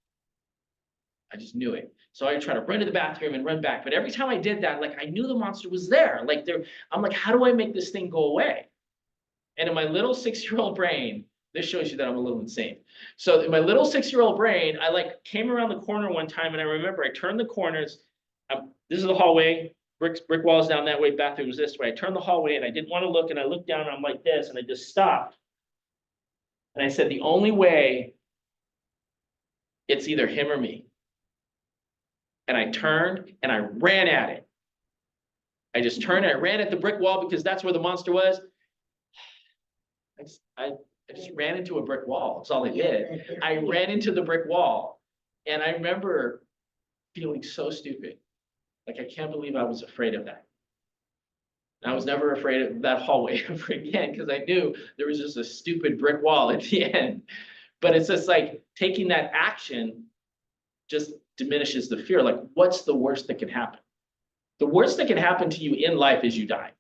I just knew it. So I tried to run to the bathroom and run back. But every time I did that, like I knew the monster was there. Like there, I'm like, how do I make this thing go away? And in my little 6-year-old brain, this shows you that I'm a little insane. So in my little 6-year-old brain, I like came around the corner one time, and I remember I turned the corners. This is the hallway, brick walls down that way, bathroom was this way. I turned the hallway and I didn't want to look, and I looked down and I'm like this, and I just stopped. And I said, the only way, it's either him or me. And I turned and I ran at it. I just turned and I ran at the brick wall because that's where the monster was. I just ran into a brick wall. That's all I did. I ran into the brick wall. And I remember feeling so stupid. Like, I can't believe I was afraid of that. And I was never afraid of that hallway ever again because I knew there was just a stupid brick wall at the end. But it's just like taking that action just diminishes the fear. Like, what's the worst that can happen? The worst that can happen to you in life is you die.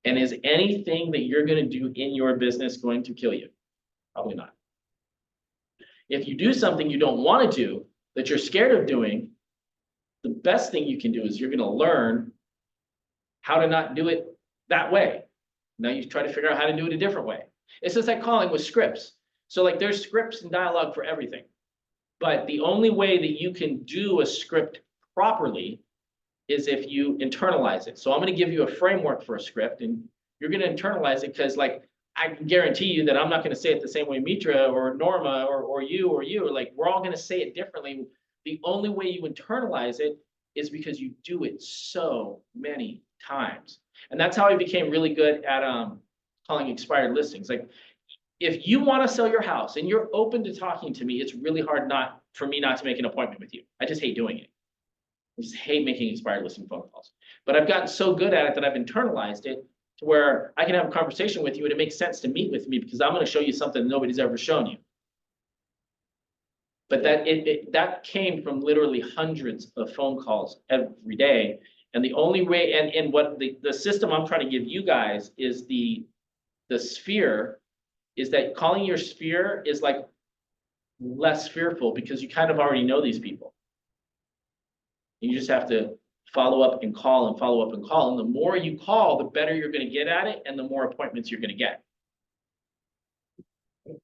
And is anything that you're going to do in your business going to kill you? Probably not. If you do something you don't want to do, that you're scared of doing, the best thing you can do is you're going to learn how to not do it that way. Now you try to figure out how to do it a different way. It's just like calling with scripts. So like there's scripts and dialogue for everything. But the only way that you can do a script properly is if you internalize it. So I'm going to give you a framework for a script, and you're going to internalize it because, like, I can guarantee you that I'm not going to say it the same way Mitra or Norma or you, like, we're all going to say it differently. The only way you internalize it is because you do it so many times. And that's how I became really good at calling expired listings. Like, if you want to sell your house and you're open to talking to me, it's really hard for me not to make an appointment with you. I just hate doing it. I just hate making expired listing phone calls. But I've gotten so good at it that I've internalized it to where I can have a conversation with you and it makes sense to meet with me because I'm going to show you something nobody's ever shown you. But that came from literally hundreds of phone calls every day. And the only way, and what the system I'm trying to give you guys is the sphere, is that calling your sphere is like less fearful because you kind of already know these people. You just have to follow up and call and follow up and call. And the more you call, the better you're going to get at it and the more appointments you're going to get.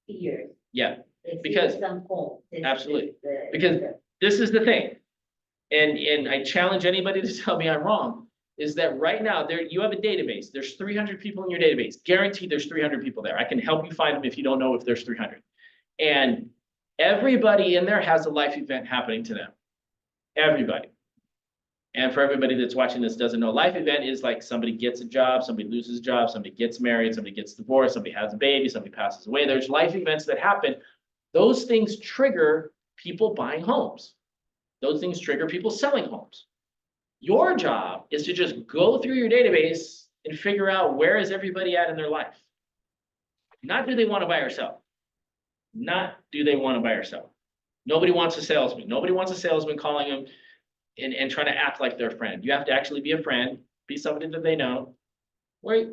Fear. Yeah, It's because some form. absolutely. Because this is the thing. And I challenge anybody to tell me I'm wrong, is that right now you have a database. There's 300 people in your database. Guaranteed there's 300 people there. I can help you find them if you don't know if there's 300. And everybody in there has a life event happening to them. Everybody. And for everybody that's watching this doesn't know, life event is like somebody gets a job, somebody loses a job, somebody gets married, somebody gets divorced, somebody has a baby, somebody passes away. There's life events that happen. Those things trigger people buying homes. Those things trigger people selling homes. Your job is to just go through your database and figure out where is everybody at in their life. Not do they want to buy or sell. Not do they want to buy or sell. Nobody wants a salesman. Nobody wants a salesman calling them and trying to act like their friend. You have to actually be a friend, be somebody that they know. Where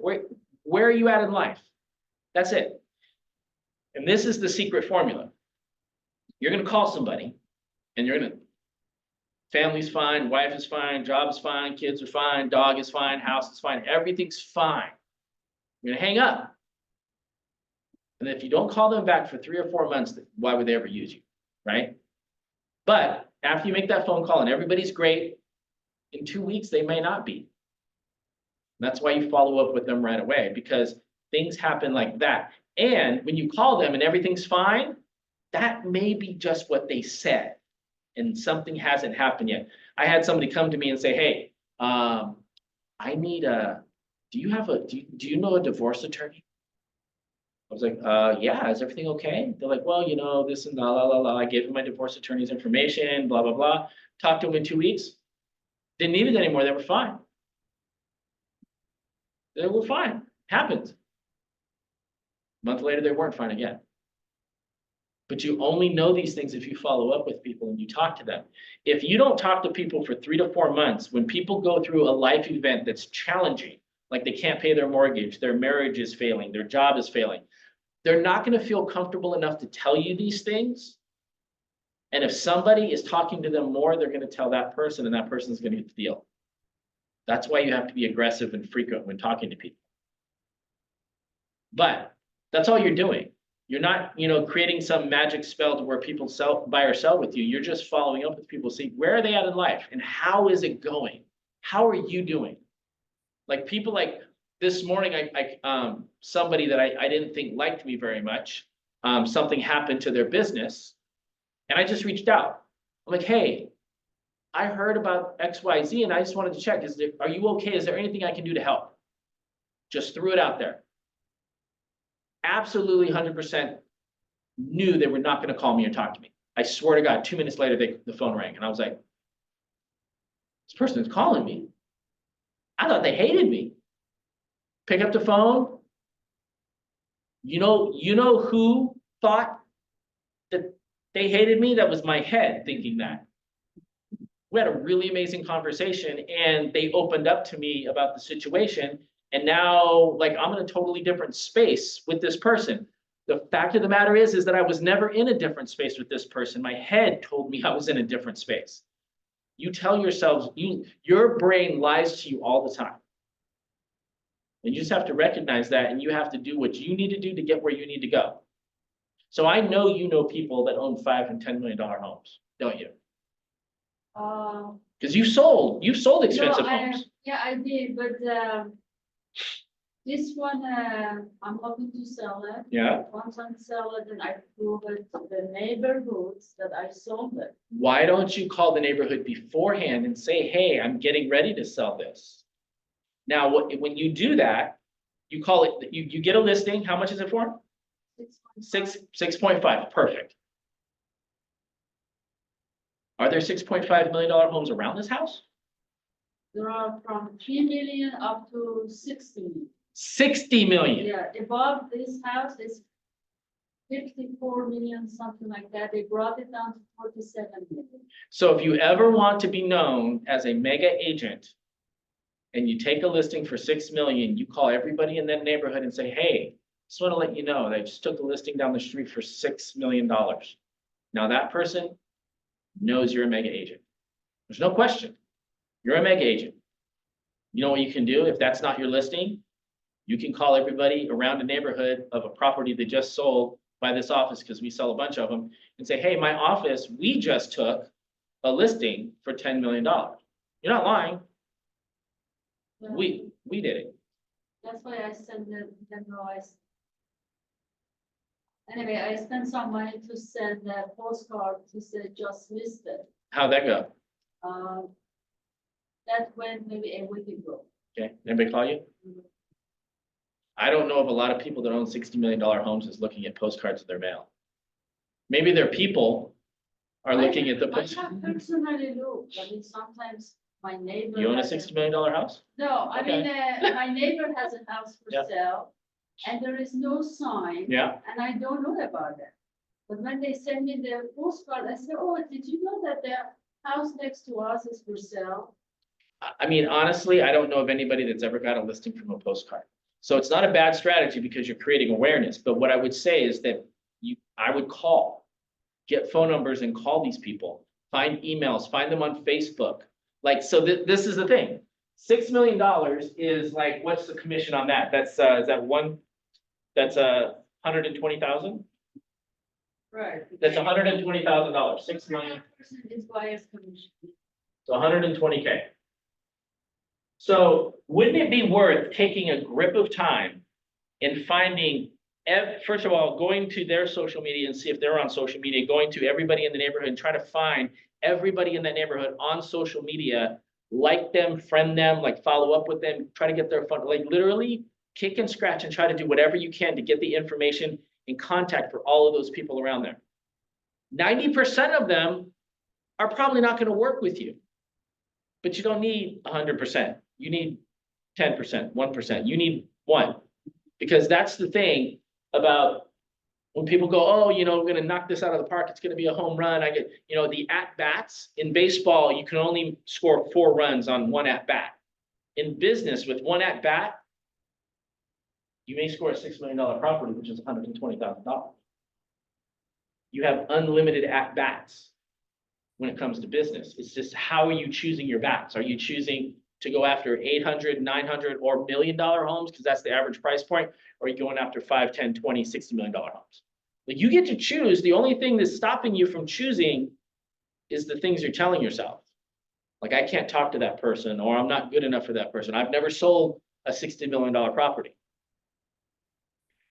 are you at in life? That's it. And this is the secret formula. You're going to call somebody and you're going to, family's fine, wife is fine, job is fine, kids are fine, dog is fine, house is fine, everything's fine. You're going to hang up. And if you don't call them back for 3 or 4 months, why would they ever use you, right? But after you make that phone call and everybody's great, in 2 weeks, they may not be. That's why you follow up with them right away, because things happen like that. And when you call them and everything's fine, that may be just what they said and something hasn't happened yet. I had somebody come to me and say, hey, I need do you know a divorce attorney? I was like, yeah, is everything okay? They're like, well, you know, this and la, la, la, la. I gave him my divorce attorney's information, blah, blah, blah. Talked to him in 2 weeks. Didn't need it anymore. They were fine. They were fine. Happens. A month later, they weren't fine again. But you only know these things if you follow up with people and you talk to them. If you don't talk to people for 3 to 4 months, when people go through a life event that's challenging, like they can't pay their mortgage, their marriage is failing, their job is failing, they're not going to feel comfortable enough to tell you these things. And if somebody is talking to them more, they're going to tell that person, and that person's going to get the deal. That's why you have to be aggressive and frequent when talking to people. But that's all you're doing. You're not, creating some magic spell to where people buy or sell with you. You're just following up with people, see where are they at in life and how is it going? How are you doing? Like people like this morning, somebody that I didn't think liked me very much, something happened to their business, and I just reached out. I'm like, hey, I heard about XYZ, and I just wanted to check. Are you okay? Is there anything I can do to help? Just threw it out there. Absolutely 100% knew they were not going to call me or talk to me. I swear to God, 2 minutes later, the phone rang, and I was like, this person is calling me. I thought they hated me. Pick up the phone. You know who thought that they hated me? That was my head thinking that. We had a really amazing conversation, and they opened up to me about the situation. And now, like, I'm in a totally different space with this person. The fact of the matter is that I was never in a different space with this person. My head told me I was in a different space. You tell yourselves, your brain lies to you all the time. And you just have to recognize that, and you have to do what you need to do to get where you need to go. So I know you know people that own $5 and $10 million homes, don't you? Because you've sold expensive homes. Yeah, I did, but this one, I'm hoping to sell it. Yeah. Once I sell it, then I prove it to the neighborhoods that I sold it. Why don't you call the neighborhood beforehand and say, hey, I'm getting ready to sell this? Now, when you do that, you call it, you get a listing. How much is it for? 6.5, perfect. Are there $6.5 million homes around this house? There are from 3 million up to 60 million. 60 million. Yeah, above this house is 54 million, something like that. They brought it down to 47 million. So if you ever want to be known as a mega agent and you take a listing for 6 million, you call everybody in that neighborhood and say, hey, just want to let you know that I just took a listing down the street for $6 million. Now that person knows you're a mega agent. There's no question. You're a mega agent. You know what you can do if that's not your listing? You can call everybody around the neighborhood of a property they just sold by this office, because we sell a bunch of them, and say, hey, my office, we just took a listing for $10 million. You're not lying. Yeah. We did it. That's why I sent them noise. Anyway, I spent some money to send a postcard to say just listed. How'd that go? That went maybe a week ago. Okay, anybody call you? I don't know if a lot of people that own $60 million homes is looking at postcards in their mail. Maybe their people are looking at the I postcard. have personally looked, I mean, sometimes my neighbor. You own a has $60 million house? No, I Okay. mean, my neighbor has a house for Yeah. sale, and there is no sign. Yeah. And I don't know about it. But when they send me their postcard, I say, oh, did you know that the house next to us is for sale? I mean, honestly, I don't know of anybody that's ever got a listing from a postcard. So it's not a bad strategy because you're creating awareness. But what I would say is that I would call, get phone numbers and call these people, find emails, find them on Facebook. Like, so this is the thing. $6 million is like, what's the commission on that? That's, is that one, that's 120,000? Right. That's $120,000, 6 million. Person is buyer's commission. So 120K. So wouldn't it be worth taking a grip of time and finding, first of all, going to their social media and see if they're on social media, going to everybody in the neighborhood and try to find everybody in that neighborhood on social media, like them, friend them, like follow up with them, try to get their phone, like literally kick and scratch and try to do whatever you can to get the information and contact for all of those people around there. 90% of them are probably not going to work with you, but you don't need 100%. You need 10%, 1%. You need 1, because that's the thing about When people go, oh, you know, we're gonna knock this out of the park, it's gonna be a home run, I get, you know, the at-bats, in baseball, you can only score 4 runs on 1 at-bat. In business, with 1 at-bat, you may score a $6 million property, which is $120,000. You have unlimited at-bats when it comes to business. It's just, how are you choosing your bats? Are you choosing to go after 800, 900, or $1 million homes, because that's the average price point, or are you going after 5, 10, 20, $60 million homes? Like, you get to choose. The only thing that's stopping you from choosing is the things you're telling yourself. Like, I can't talk to that person, or I'm not good enough for that person. I've never sold a $60 million property.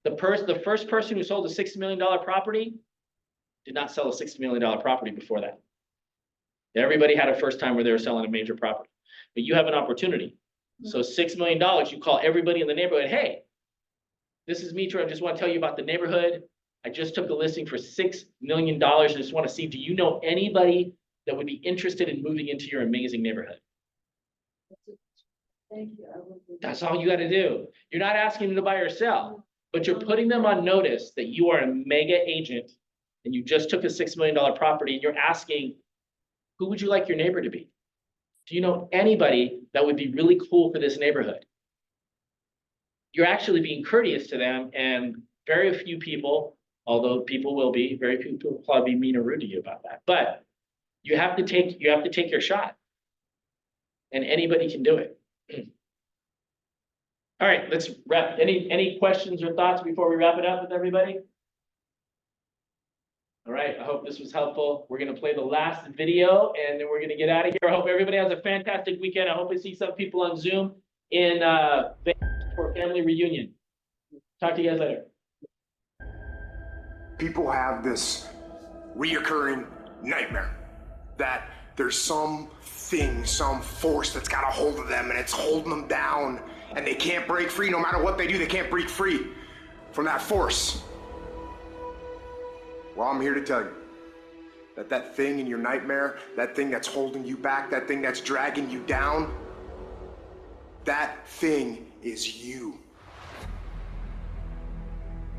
The first person who sold a $60 million property did not sell a $60 million property before that. Everybody had a first time where they were selling a major property, but you have an opportunity. So $6 million, you call everybody in the neighborhood, hey, this is me, Troy. I just want to tell you about the neighborhood. I just took a listing for $6 million. I just want to see, do you know anybody that would be interested in moving into your amazing neighborhood? Thank you. I will do that. That's all you got to do. You're not asking them to buy or sell, but you're putting them on notice that you are a mega agent and you just took a $6 million property, and you're asking, who would you like your neighbor to be? Do you know anybody that would be really cool for this neighborhood? You're actually being courteous to them, and very few people, although people will be, very few people will probably be mean or rude to you about that. But you have to take your shot, and anybody can do it. All right, let's wrap. Any questions or thoughts before we wrap it up with everybody? All right, I hope this was helpful. We're gonna play the last video and then we're gonna get out of here. I hope everybody has a fantastic weekend. I hope I see some people on Zoom in for family reunion. Talk to you guys later. People have this reoccurring nightmare that there's some force that's got a hold of them and it's holding them down and they can't break free. No matter what they do, they can't break free from that force. Well, I'm here to tell you that that thing in your nightmare, that thing that's holding you back, that thing that's dragging you down, that thing is you.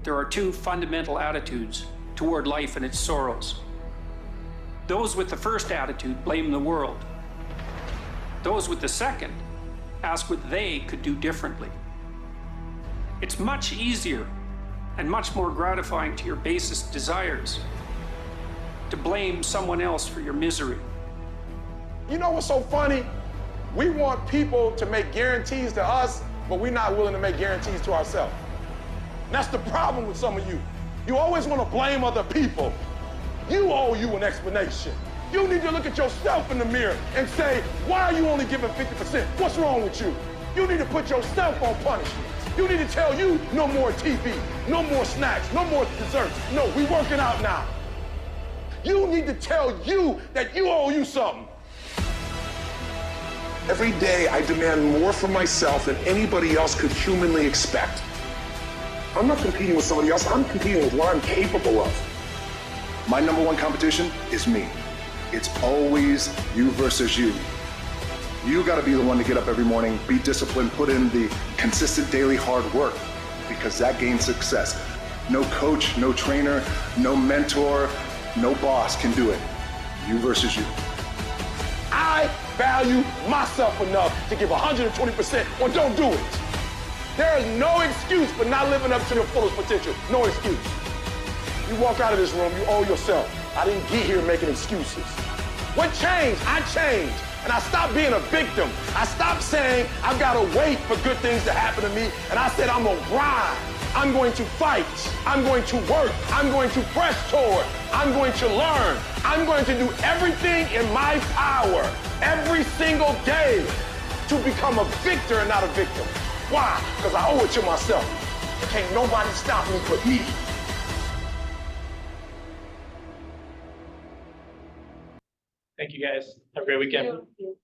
There are 2 fundamental attitudes toward life and its sorrows. Those with the first attitude blame the world. Those with the second ask what they could do differently. It's much easier and much more gratifying to your basest desires to blame someone else for your misery. You know what's so funny? We want people to make guarantees to us, but we're not willing to make guarantees to ourselves. And that's the problem with some of you. You always want to blame other people. You owe you an explanation. You need to look at yourself in the mirror and say, why are you only giving 50%? What's wrong with you? You need to put yourself on punishment. You need to tell you no more TV, no more snacks, no more desserts. No, we working out now. You need to tell you that you owe you something. Every day I demand more from myself than anybody else could humanly expect. I'm not competing with somebody else, I'm competing with what I'm capable of. My number one competition is me. It's always you versus you. You gotta be the one to get up every morning, be disciplined, put in the consistent daily hard work, because that gains success. No coach, no trainer, no mentor, no boss can do it. You versus you. I value myself enough to give 120% or don't do it. There is no excuse for not living up to your fullest potential. No excuse. You walk out of this room, you owe yourself. I didn't get here making excuses. What changed? I changed. And I stopped being a victim. I stopped saying I've got to wait for good things to happen to me. And I said I'm going to grind. I'm going to fight. I'm going to work. I'm going to press toward. I'm going to learn. I'm going to do everything in my power every single day to become a victor and not a victim. Why? Because I owe it to myself. Can't nobody stop me but me. Thank you guys. Have a great weekend. Thank you.